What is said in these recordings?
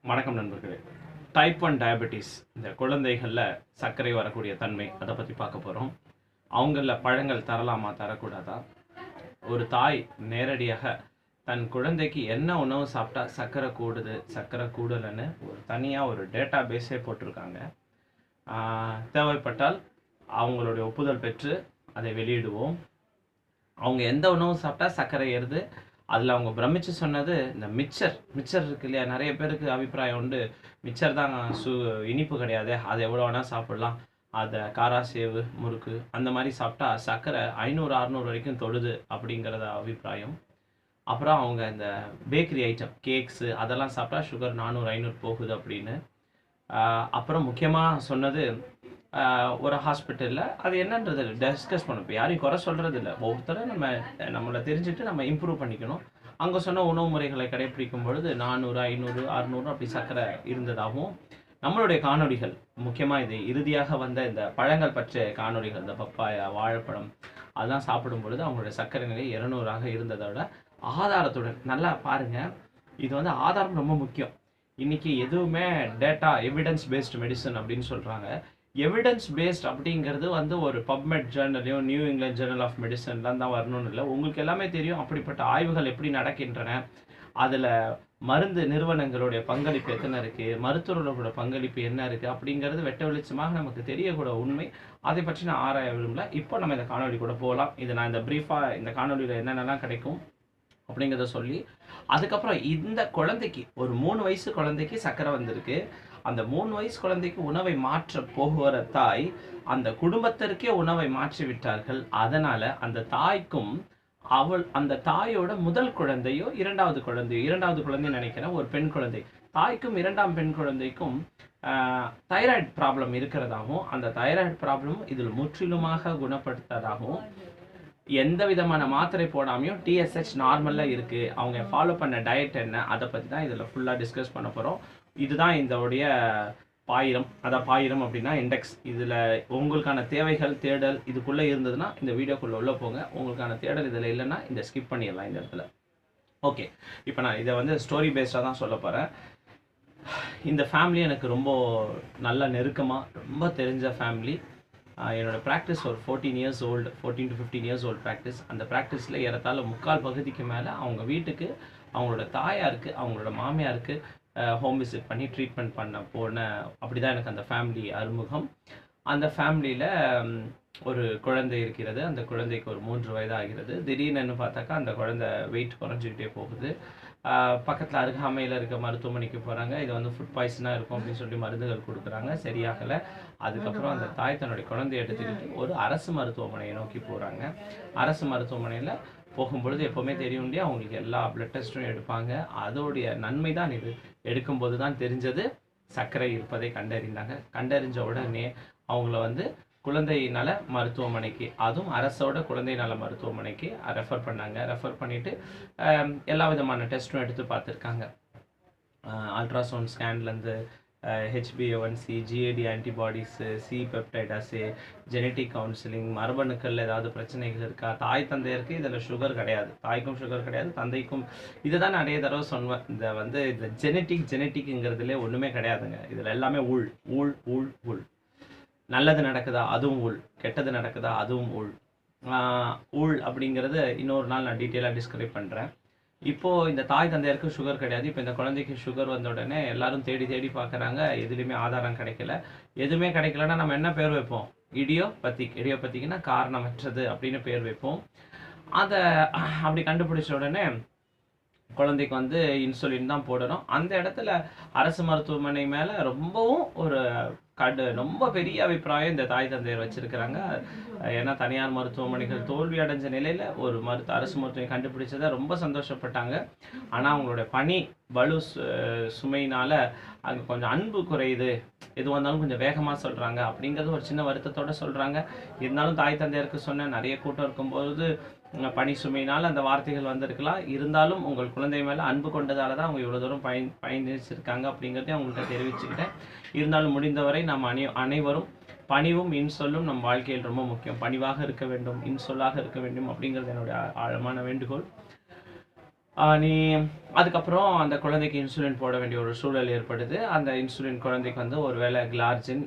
வணக்கம் நண்பர்களே. Type 1 diabetes, இந்த குழந்தைகளில் சர்க்கரை வரக்கூடிய தன்மை, அதை பற்றி பார்க்க போகிறோம். அவங்களில் பழங்கள் தரலாமா தரக்கூடாதா, ஒரு தாய் நேரடியாக தன் குழந்தைக்கு என்ன உணவு சாப்பிட்டா சர்க்கரை கூடுது சர்க்கரை கூடலைன்னு ஒரு தனியாக ஒரு டேட்டா பேஸே போட்டிருக்காங்க. தேவைப்பட்டால் அவங்களுடைய ஒப்புதல் பெற்று அதை வெளியிடுவோம். அவங்க எந்த உணவு சாப்பிட்டா சர்க்கரை ஏறுது, அதில் அவங்க பிரமிச்சு சொன்னது இந்த மிச்சர் இருக்கு இல்லையா. நிறைய பேருக்கு அபிப்பிராயம் உண்டு, மிச்சர் தான் இனிப்பு கிடையாது, அதை எவ்வளோ வேணால் சாப்பிடலாம், அதை காரா சேவு முறுக்கு அந்த மாதிரி சாப்பிட்டா சர்க்கரை 500-600 வரைக்கும் தொடுது அப்படிங்கிறத அபிப்பிராயம். அப்புறம் அவங்க இந்த பேக்கரி ஐட்டம் கேக்ஸு அதெல்லாம் சாப்பிட்டா சுகர் 400-500 போகுது அப்படின்னு. அப்புறம் முக்கியமாக சொன்னது, ஒரு ஹாஸ்பிட்டலில் அது என்னன்றது டிஸ்கஸ் பண்ணணும். இப்போ யாரையும் குறை சொல்கிறது இல்லை, ஒவ்வொருத்தரும் நம்மளை தெரிஞ்சுட்டு நம்ம இம்ப்ரூவ் பண்ணிக்கணும். அங்கே சொன்ன உணவு முறைகளை கடைப்பிடிக்கும் பொழுது 400-500-600 அப்படி சர்க்கரை இருந்ததாகவும், நம்மளுடைய காணொலிகள் முக்கியமாக இது இறுதியாக வந்த இந்த பழங்கள் பற்றிய காணொலிகள், இந்த பப்பாயா வாழைப்பழம் அதெல்லாம் சாப்பிடும் பொழுது அவங்களுடைய சர்க்கரை நிலை 200ஆக இருந்ததோட ஆதாரத்துடன் நல்லா பாருங்கள். இது ஆதாரம் ரொம்ப முக்கியம். இன்றைக்கி எதுவுமே டேட்டா எவிடன்ஸ் பேஸ்டு மெடிசன் அப்படின்னு சொல்கிறாங்க. எவிடன்ஸ் பேஸ்ட் அப்படிங்கிறது ஒரு பப்மெட் ஜேர்னலையும் நியூ இங்கிலாந்து ஜேர்னல் ஆஃப் மெடிசன்லாம் தான் வரணும்னு இல்லை. உங்களுக்கு எல்லாமே தெரியும் அப்படிப்பட்ட ஆய்வுகள் எப்படி நடக்கின்றன, அதில் மருந்து நிறுவனங்களுடைய பங்களிப்பு எத்தனை இருக்குது, மருத்துவர்களோட பங்களிப்பு என்ன இருக்குது அப்படிங்கிறது வெட்ட வெளிச்சமாக நமக்கு தெரியக்கூட உண்மை. அதை பற்றி நான் ஆராய விரும்பல. இப்போ நம்ம இந்த காணொலி கூட போகலாம். இது நான் இந்த ப்ரீஃபாக இந்த காணொலியில் என்னென்னலாம் கிடைக்கும் அப்படிங்கிறத சொல்லி, அதுக்கப்புறம் இந்த குழந்தைக்கு ஒரு 3 வயசு குழந்தைக்கு சர்க்கரை வந்திருக்கு. அந்த 3 வயசு குழந்தைக்கு உணவை மாற்ற போகிற தாய் அந்த குடும்பத்திற்கே உணவை மாற்றி விட்டார்கள். அதனால அந்த தாய்க்கும் அந்த தாயோட முதல் குழந்தையோ இரண்டாவது குழந்தைன்னு நினைக்கிறேன், ஒரு பெண் குழந்தை, தாய்க்கும் 2ஆம் பெண் குழந்தைக்கும் தைராய்டு ப்ராப்ளம் இருக்கிறதாகவும், அந்த தைராய்டு ப்ராப்ளம் இதில் முற்றிலுமாக குணப்படுத்ததாகவும், எந்த விதமான மாத்திரை போடாமையும் டிஎஸ்ஹெச் நார்மலாக இருக்குது, அவங்க ஃபாலோ பண்ண டயட் என்ன, அதை பற்றி தான் இதில் ஃபுல்லாக டிஸ்கஸ் பண்ண போகிறோம். இதுதான் இதோடைய பாயிரம். அதான் பாயிரம் அப்படின்னா இண்டெக்ஸ். இதில் உங்களுக்கான தேவைகள் தேடல் இதுக்குள்ளே இருந்ததுன்னா இந்த வீடியோக்குள்ளே உள்ளே போங்க. உங்களுக்கான தேடல் இதில் இல்லைன்னா இந்த ஸ்கிப் பண்ணிடலாம் இந்த இடத்துல. ஓகே, இப்போ நான் இதை ஸ்டோரி பேஸ்டாக தான் சொல்ல போகிறேன். இந்த ஃபேமிலி எனக்கு ரொம்ப நல்ல நெருக்கமாக ரொம்ப தெரிஞ்ச ஃபேமிலி. என்னோடய ப்ராக்டிஸ் ஒரு 14 years old, 14 to 15 years old practice. அந்த ப்ராக்டிஸில் ஏறத்தாழ 3/4 பகுதிக்கு மேலே அவங்க வீட்டுக்கு அவங்களோட தாயாருக்கு அவங்களோட மாமியாருக்கு ஹோம் விசிட் பண்ணி ட்ரீட்மெண்ட் பண்ண அப்படி தான் எனக்கு அந்த ஃபேமிலி அறிமுகம். அந்த ஃபேமிலியில் ஒரு குழந்தை இருக்கிறது. அந்த குழந்தைக்கு ஒரு 3 வயது ஆகிறது. திடீர்னு பார்த்தாக்கா அந்த குழந்தை வெயிட் குறைஞ்சிக்கிட்டே போகுது. பக்கத்தில் அருகாமையில் இருக்க மருத்துவமனைக்கு போகிறாங்க. இது ஃபுட் பாய்சனாக இருக்கும் அப்படின்னு சொல்லி மருந்துகள் கொடுக்குறாங்க, சரியாகலை. அதுக்கப்புறம் அந்த தாய் தன்னுடைய குழந்தைய எடுத்துக்கிட்டு ஒரு அரசு மருத்துவமனையை நோக்கி போகிறாங்க. அரசு மருத்துவமனையில் போகும்பொழுது எப்போவுமே தெரியும் இல்லையா, அவங்களுக்கு எல்லா பிளட் டெஸ்ட்டும் எடுப்பாங்க. அதோடைய நன்மை தான் இது. எடுக்கும்போது தான் தெரிஞ்சது சர்க்கரை இருப்பதை கண்டறிந்தாங்க. கண்டறிஞ்ச உடனே அவங்கள குழந்தை நல மருத்துவமனைக்கு, அதுவும் அரசோட குழந்தை நல மருத்துவமனைக்கு ரெஃபர் பண்ணாங்க. ரெஃபர் பண்ணிவிட்டு எல்லா விதமான டெஸ்ட்டும் எடுத்து பார்த்துருக்காங்க. அல்ட்ராசவுண்ட் ஸ்கேன்லேருந்து HbA1c, GAD antibodies, C peptide assay, genetic counselling, மரபணுக்கள் ஏதாவது பிரச்சனைகள் இருக்கா, தாய் தந்தையருக்கு இதில் சுகர் கிடையாது, தாய்க்கும் சுகர் கிடையாது, தந்தைக்கும். இதை தான் நிறைய தடவை சொன்னேன். இந்த ஜெனட்டிக்ங்கிறதுலே ஒன்றுமே கிடையாதுங்க. இதில் எல்லாமே ஊழ். நல்லது நடக்குதா அதுவும் ஊழ், கெட்டது நடக்குதா அதுவும் ஊழ் அப்படிங்கிறது இன்னொரு நாள் நான் டீட்டெயிலாக டிஸ்கிரைப் பண்ணுறேன். இப்போது இந்த தாய் தந்தையருக்கு சுகர் கிடையாது. இப்போ இந்த குழந்தைக்கு சுகர் வந்த உடனே எல்லாரும் தேடி பார்க்குறாங்க, எதுலேயுமே ஆதாரம் கிடைக்கல. எதுவுமே கிடைக்கலன்னா நம்ம என்ன பேர் வைப்போம்? இடியோபத்திக்னா காரணமற்றது அப்படின்னு பேர் வைப்போம். அதை அப்படி கண்டுபிடிச்ச உடனே குழந்தைக்கு இன்சுலின் தான் போடணும். அந்த இடத்துல அரசு மருத்துவமனை மேலே ரொம்பவும் ரொம்ப பெரிய அபிப்பிராயம் இந்த தாய் தந்தையர் வச்சிருக்கிறாங்க. ஏன்னா தனியார் மருத்துவமனைகள் தோல்வி அடைஞ்ச நிலையில் ஒரு அரசு மருத்துவமனை கண்டுபிடிச்சதை ரொம்ப சந்தோஷப்பட்டாங்க. ஆனால் அவங்களோட பணி பலு சுமையினால் அங்கே கொஞ்சம் அன்பு குறையுது, எது வந்தாலும் கொஞ்சம் வேகமாக சொல்கிறாங்க அப்படிங்கிறது ஒரு சின்ன வருத்தத்தோடு சொல்கிறாங்க. இருந்தாலும் தாய் தந்தையருக்கு சொன்ன நிறைய கூட்டம் இருக்கும்போது பணி சுமையினால் அந்த வார்த்தைகள் வந்திருக்கலாம். இருந்தாலும் உங்கள் குழந்தை மேலே அன்பு கொண்டதால தான் அவங்க இவ்வளோ தூரம் பயணிச்சிருக்காங்க அப்படிங்கிறதையும் அவங்கள்ட்ட தெரிவிச்சுக்கிட்டேன். இருந்தாலும் முடிந்தவரை நாம் அனைவரும் பணிவும் இன்சொல்லும் நம் வாழ்க்கையில் ரொம்ப முக்கியம். பணிவாக இருக்க வேண்டும், இன்சொல்லாக இருக்க வேண்டும் அப்படிங்கிறது என்னுடைய ஆழமான வேண்டுகோள். நீ அதுக்கப்புறம் அந்த குழந்தைக்கு இன்சுலின் போட வேண்டிய ஒரு சூழல் ஏற்படுது. அந்த இன்சுலின் குழந்தைக்கு வந்து ஒரு வேளை கிளார்ஜின்,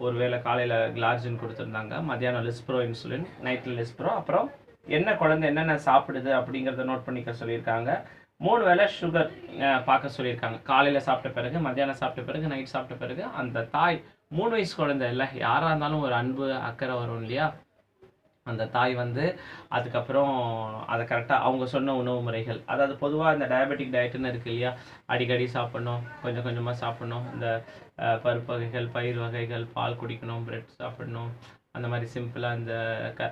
ஒரு வேளை காலையில கிளார்ஜின் குடுத்துருந்தாங்க. மத்தியானம் லிஸ்ப்ரோ இன்சுலின், நைட்ல லிஸ்ப்ரோ. அப்புறம் குழந்தை என்னென்ன சாப்பிடுது அப்படிங்கிறத நோட் பண்ணிக்க சொல்லியிருக்காங்க. 3 வேளை சுகர் பார்க்க சொல்லியிருக்காங்க. காலையில சாப்பிட்ட பிறகு, மத்தியானம் சாப்பிட்ட பிறகு, நைட் சாப்பிட்ட பிறகு. அந்த தாய் 3 வயசு குழந்தை இல்ல, யாரா இருந்தாலும் ஒரு அன்பு, அக்கறை வரும் இல்லையா? அந்த தாய் வந்து அதுக்கப்புறம் அதை கரெக்டாக அவங்க சொன்ன உணவு முறைகள், அதாவது பொதுவாக இந்த டயபெட்டிக் டயட்டுன்னு இருக்கு இல்லையா, அடிக்கடி சாப்பிடணும், கொஞ்சம் கொஞ்சமாக சாப்பிடணும், இந்த பருப்பு வகைகள், பயிர் வகைகள், பால் குடிக்கணும், பிரெட் சாப்பிடணும், அந்த மாதிரி சிம்பிளாக இந்த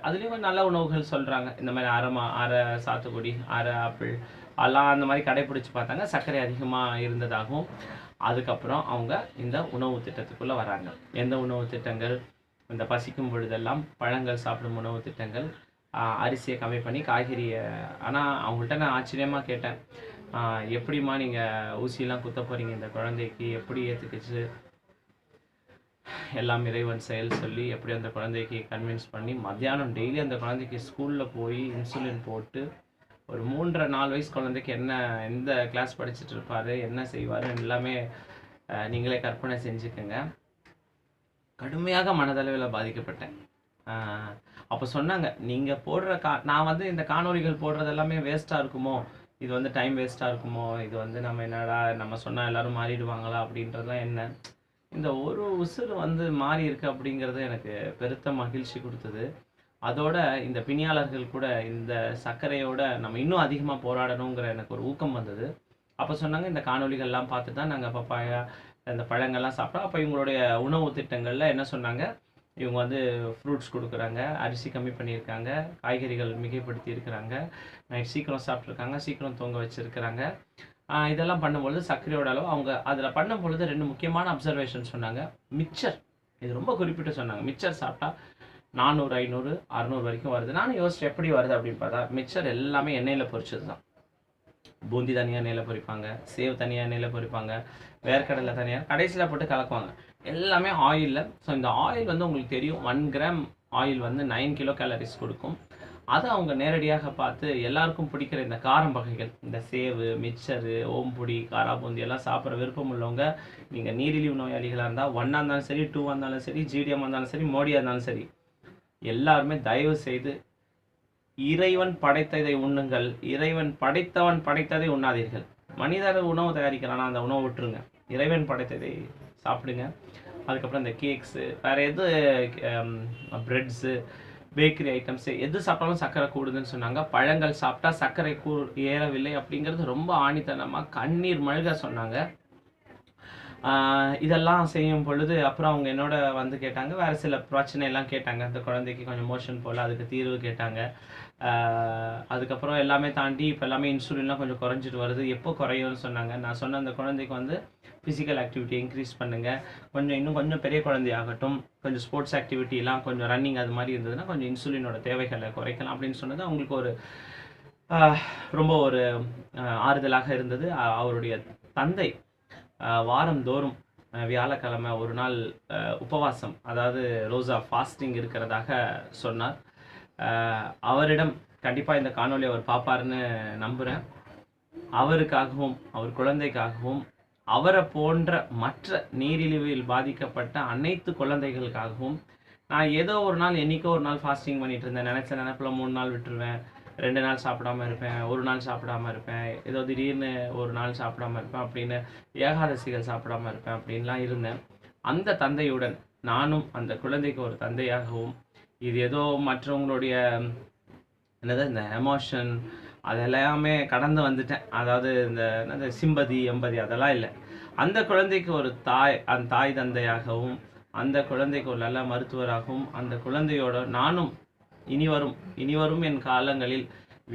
அதுலேயும் கொஞ்சம் நல்ல உணவுகள் சொல்கிறாங்க. இந்த மாதிரி அரை சாத்துக்குடி, அரை ஆப்பிள், எல்லாம் அந்த மாதிரி கடைப்பிடிச்சு பார்த்தாங்க. சர்க்கரை அதிகமாக இருந்ததாகவும். அதுக்கப்புறம் அவங்க இந்த உணவு திட்டத்துக்குள்ளே வராங்க. எந்த உணவு திட்டங்கள்? இந்த பசிக்கும் பொழுதெல்லாம் பழங்கள் சாப்பிடும் உணவு திட்டங்கள், அரிசியை கம்மி பண்ணி காய்கறியை. ஆனால் அவங்கள்ட்ட நான் ஆச்சரியமாக கேட்டேன், எப்படிம்மா நீங்கள் ஊசியெல்லாம் குத்த போகிறீங்க இந்த குழந்தைக்கு, எப்படி ஏற்றுக்குச்சு? எல்லாம் இறைவன் செயல் சொல்லி எப்படி அந்த குழந்தைக்கு கன்வின்ஸ் பண்ணி மத்தியானம் டெய்லி அந்த குழந்தைக்கு ஸ்கூலில் போய் இன்சுலின் போட்டு, ஒரு 3.5-4 வயசு குழந்தைக்கு எந்த கிளாஸ் படிச்சுட்டு இருப்பார், என்ன செய்வார் எல்லாமே நீங்களே கற்பனை செஞ்சுக்கோங்க. கடுமையாக மனதளவில் பாதிக்கப்பட்டேன். அப்போ சொன்னாங்க, நீங்கள் போடுற நான் வந்து இந்த காணொளிகள் போடுறது எல்லாமே வேஸ்ட்டாக இருக்குமோ, இது வந்து டைம் வேஸ்ட்டாக இருக்குமோ, இது வந்து நம்ம என்னடா நம்ம சொன்னால் எல்லோரும் மாறிடுவாங்களா அப்படின்றதுலாம் என்ன, இந்த ஒரு உசுறு வந்து மாறி இருக்கு அப்படிங்கிறது எனக்கு பெருத்த மகிழ்ச்சி கொடுத்தது. அதோட இந்த பிணியாளர்கள் கூட இந்த சர்க்கரையோட நம்ம இன்னும் அதிகமாக போராடணுங்கிற எனக்கு ஒரு ஊக்கம் வந்தது. அப்போ சொன்னாங்க, இந்த காணொளிகள்லாம் பார்த்து தான் நாங்கள் பப்பாயா இந்த பழங்கள்லாம் சாப்பிட்டோம். அப்போ இவங்களுடைய உணவு திட்டங்களில் என்ன சொன்னாங்க, இவங்க வந்து ஃப்ரூட்ஸ் கொடுக்குறாங்க, அரிசி கம்மி பண்ணியிருக்காங்க, காய்கறிகள் மிகைப்படுத்தி இருக்கிறாங்க, நைட் சீக்கிரம் சாப்பிட்ருக்காங்க, சீக்கிரம் தூங்க வச்சுருக்கிறாங்க. இதெல்லாம் பண்ணும்பொழுது சர்க்கரையோட அளவு அவங்க அதில் பண்ணும் பொழுது 2 முக்கியமான அப்சர்வேஷன் சொன்னாங்க. மிக்சர், இது ரொம்ப குறிப்பிட்டு சொன்னாங்க, மிக்சர் சாப்பிட்டா 400, 500, 600 வரைக்கும் வருது. நானும் யோசிச்சு எப்படி வருது அப்படின்னு பார்த்தா, மிக்சர் எல்லாமே எண்ணெயில் பொரிச்சது தான். பூந்தி தனியாக எண்ணெயில் பொரிப்பாங்க, சேவ் தனியாக எண்ணெயில் பொரிப்பாங்க, வேர்க்கடலை தனியாக கடைசியில் போட்டு கலக்குவாங்க, எல்லாமே ஆயிலில். ஸோ இந்த ஆயில் வந்து உங்களுக்கு தெரியும், 1 கிராம் ஆயில் வந்து 9 கிலோ கேலரிஸ் கொடுக்கும். அதை அவங்க நேரடியாக பார்த்து எல்லாருக்கும் பிடிக்கிற இந்த காரம் வகைகள், இந்த சேவு, மிக்சரு, ஓம்புடி, காராபூந்தி எல்லாம் சாப்பிட்ற விருப்பம் உள்ளவங்க, நீங்கள் நீரிழிவு நோயாளிகளாக இருந்தால் 1ஆக இருந்தாலும் சரி, 2ஆக இருந்தாலும் சரி, ஜிடிஎம் இருந்தாலும் சரி, மோடியாக இருந்தாலும் சரி, எல்லாருமே தயவு செய்து இறைவன் படைத்ததை உண்ணுங்கள், இறைவன் படைத்தவன் படைத்ததை உண்ணாதீர்கள். மனிதர் உணவு தயாரிக்கிறானா அந்த உணவு விட்டுருங்க, இறைவன் படைத்ததை சாப்பிடுங்க. அதுக்கப்புறம் இந்த கேக்ஸு, வேறு எது ப்ரெட்ஸு, பேக்கரி ஐட்டம்ஸு எது சாப்பிட்டாலும் சர்க்கரை கூடுதுன்னு சொன்னாங்க. பழங்கள் சாப்பிட்டா சர்க்கரை ஏறவில்லை அப்படிங்கிறது ரொம்ப ஆணித்தனமாக கண்ணீர் மல்க சொன்னாங்க. இதெல்லாம் செய்யும் பொழுது அப்புறம் அவங்க என்னோட வந்து கேட்டாங்க, வேறு சில பிரச்சனையெல்லாம் கேட்டாங்க. அந்த குழந்தைக்கு கொஞ்சம் மோஷன் போல், அதுக்கு தீர்வு கேட்டாங்க. அதுக்கப்புறம் எல்லாமே தாண்டி இப்போ எல்லாமே இன்சுலின்லாம் கொஞ்சம் குறைஞ்சிட்டு வருது, எப்போ குறையும்னு சொன்னாங்க. நான் சொன்ன அந்த குழந்தைக்கு வந்து ஃபிசிக்கல் ஆக்டிவிட்டி இன்க்ரீஸ் பண்ணுங்கள், இன்னும் கொஞ்சம் பெரிய குழந்தையாகட்டும், கொஞ்சம் ஸ்போர்ட்ஸ் ஆக்டிவிட்டிலாம், கொஞ்சம் ரன்னிங் அது மாதிரி இருந்ததுன்னா கொஞ்சம் இன்சுலினோட தேவைகளை குறைக்கலாம் அப்படின்னு சொன்னது அவங்களுக்கு ஒரு ரொம்ப ஒரு ஆறுதலாக இருந்தது. அவருடைய தந்தை வாரந்தோறும் வியாழக்கிழமை ஒரு நாள் உபவாசம், அதாவது ரோசா ஃபாஸ்டிங் இருக்கிறதாக சொன்னார். அவரிடம் கண்டிப்பாக இந்த காணொளி அவர் பார்ப்பாருன்னு நம்புகிறேன். அவருக்காகவும் அவர் குழந்தைக்காகவும் அவரை போன்ற மற்ற நீரிழிவில் பாதிக்கப்பட்ட அனைத்து குழந்தைகளுக்காகவும் நான் ஏதோ ஒரு நாள் என்றைக்கோ ஒரு நாள் ஃபாஸ்டிங் பண்ணிட்டு இருந்தேன். நினச்ச நினைப்பில் 3 நாள் விட்டுருவேன், 2 நாள் சாப்பிடாமல் இருப்பேன், 1 நாள் சாப்பிடாமல் இருப்பேன், ஏதோ திடீர்னு ஒரு நாள் சாப்பிடாமல் இருப்பேன் அப்படின்னு, ஏகாதசிகள் சாப்பிடாமல் இருப்பேன் அப்படின்லாம் இருந்தேன். அந்த தந்தையுடன் நானும் அந்த குழந்தைக்கு ஒரு தந்தையாகவும், இது ஏதோ மற்றவங்களுடைய என்னது இந்த எமோஷன் அதெல்லாமே கடந்து வந்துட்டேன். அதாவது இந்த சிம்பதி எம்பதி அதெல்லாம் இல்லை. அந்த குழந்தைக்கு ஒரு அந்த தாய் தந்தையாகவும், அந்த குழந்தைக்கு ஒரு நல்ல மருத்துவராகவும், அந்த குழந்தையோட நானும் இனிவரும் என் காலங்களில்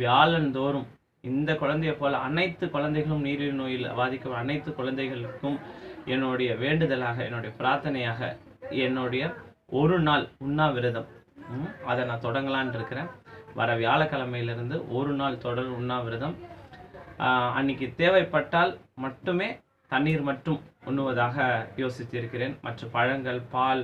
வியாழந்தோறும் இந்த குழந்தையை போல அனைத்து குழந்தைகளும் நீரிழிவு நோயில் பாதிக்கும் அனைத்து குழந்தைகளுக்கும் என்னுடைய வேண்டுதலாக, என்னுடைய பிரார்த்தனையாக, என்னுடைய ஒரு நாள் உண்ணாவிரதம் அதை நான் தொடங்கலான் இருக்கிறேன். வர வியாழக்கிழமையிலிருந்து ஒரு நாள் தொடர் உண்ணாவிரதம். அன்னைக்கு தேவைப்பட்டால் மட்டுமே தண்ணீர் மட்டும் உண்ணுவதாக யோசித்திருக்கிறேன். மற்ற பழங்கள், பால்,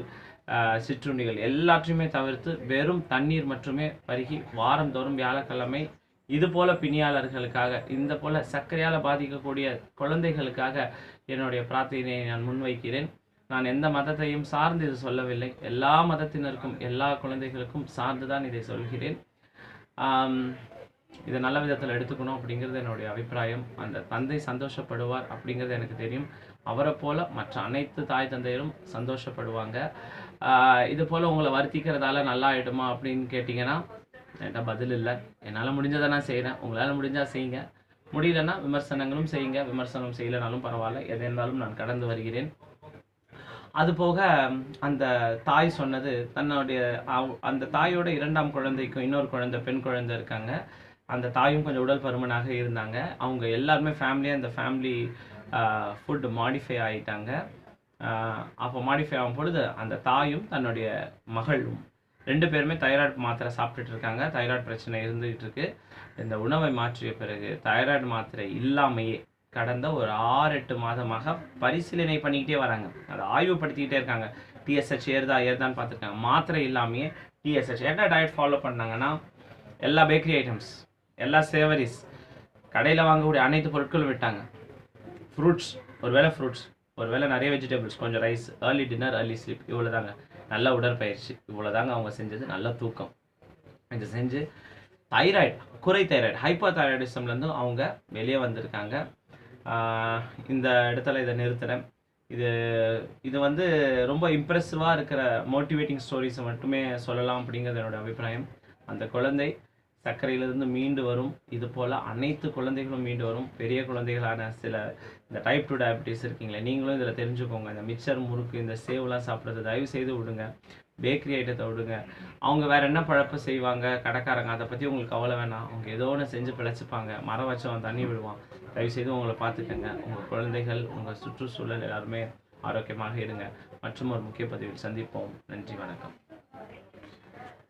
சிற்றுண்டிகள் எல்லாத்தையுமே தவிர்த்து வெறும் தண்ணீர் மட்டுமே பருகி வாரந்தோறும் வியாழக்கிழமை இது போல பிணியாளர்களுக்காக, இந்த போல சர்க்கரையால் பாதிக்கக்கூடிய குழந்தைகளுக்காக என்னுடைய பிரார்த்தனையை நான் முன்வைக்கிறேன். நான் எந்த மதத்தையும் சார்ந்து இது சொல்லவில்லை. எல்லா மதத்தினருக்கும் எல்லா குழந்தைகளுக்கும் சார்ந்து தான் இதை சொல்கிறேன். இதை நல்ல விதத்தில் எடுத்துக்கணும் அப்படிங்கிறது என்னுடைய அபிப்பிராயம். அந்த தந்தை சந்தோஷப்படுவார் அப்படிங்கிறது எனக்கு தெரியும். அவரை போல மற்ற அனைத்து தாய் தந்தையரும் சந்தோஷப்படுவாங்க. இது போல் உங்களை வருத்திக்கிறதால நல்லா ஆகிடுமா அப்படின்னு கேட்டிங்கன்னா என்கிட்ட பதில் இல்லை. என்னால் முடிஞ்சதை நான் செய்கிறேன். உங்களால் முடிஞ்சால் செய்யுங்க, முடியலன்னா விமர்சனங்களும் செய்யுங்க. விமர்சனம் செய்யலைனாலும் பரவாயில்ல, எது இருந்தாலும் நான் கடந்து வருகிறேன். அதுபோக அந்த தாய் சொன்னது தன்னுடைய அந்த தாயோட 2ஆம் குழந்தைக்கும் இன்னொரு குழந்தை, பெண் குழந்தை இருக்காங்க. அந்த தாயும் கொஞ்சம் உடல் பருமனாக இருந்தாங்க. அவங்க எல்லாருமே ஃபேமிலியாக அந்த ஃபேமிலி ஃபுட் மாடிஃபை ஆகிட்டாங்க. அப்போ மாடிஃபை ஆகும் பொழுது அந்த தாயும் தன்னுடைய மகளும் 2 பேருமே தைராய்டு மாத்திரை சாப்பிட்டுட்டு இருக்காங்க. தைராய்டு பிரச்சனை இருந்துகிட்டு இருக்கு. இந்த உணவை மாற்றிய பிறகு தைராய்டு மாத்திரை இல்லாமையே கடந்த ஒரு 6-8 மாதமாக பரிசீலனை பண்ணிக்கிட்டே வராங்க. அதை ஆய்வுபடுத்திக்கிட்டே இருக்காங்க. டிஎஸ்ஹெச் ஏறுதான்னு பார்த்துருக்காங்க. மாத்திரை இல்லாமையே டிஎஸ்ஹெச் என்ன டயட் ஃபாலோ பண்ணாங்கன்னா, எல்லா பேக்கரி ஐட்டம்ஸ், எல்லா சேவரிஸ், கடையில் வாங்கக்கூடிய அனைத்து பொருட்களும் விட்டாங்க. ஃப்ரூட்ஸ், ஒருவேளை நிறைய வெஜிடபிள்ஸ், கொஞ்சம் rice, early dinner, early sleep, இவ்வளோ தாங்க. நல்ல உடற்பயிற்சி, இவ்வளோ தாங்க அவங்க செஞ்சது. நல்ல தூக்கம், இது செஞ்சு குறை தைராய்டு, ஹைப்பர் தைராய்டிசம்லேருந்து அவங்க வெளியே வந்திருக்காங்க. இந்த இடத்துல இதை நிறுத்துகிறேன். இது வந்து ரொம்ப இம்ப்ரெசிவாக இருக்கிற மோட்டிவேட்டிங் ஸ்டோரிஸை மட்டுமே சொல்லலாம் அப்படிங்கிறது என்னோட அபிப்பிராயம். அந்த குழந்தை சர்க்கரையிலிருந்து மீண்டு வரும். இது போல் அனைத்து குழந்தைகளும் மீண்டு வரும். பெரிய குழந்தைகளான சில இந்த டைப் 2 டயபிட்டிஸ் இருக்கீங்களே, நீங்களும் இதில் தெரிஞ்சுக்கோங்க. இந்த மிக்சர், முறுக்கு, இந்த சேவ்லாம் சாப்பிட்றது தயவு செய்து விடுங்க. பேக்கரி ஐட்டத்தை விடுங்க. அவங்க வேறு என்ன பழப்பு செய்வாங்க கடைக்காரங்க, அதை பற்றி உங்களுக்கு கவலை வேணாம். அவங்க ஏதோ ஒன்று செஞ்சு பிழைச்சிப்பாங்க. மரம் வச்சவன் தண்ணி விடுவான். தயவுசெய்து உங்களை பார்த்துக்கங்க. உங்கள் குழந்தைகள், உங்கள் சுற்றுச்சூழல் எல்லாருமே ஆரோக்கியமாக இருங்க. மற்றும் ஒரு முக்கிய பதிவில் சந்திப்போம். நன்றி, வணக்கம்.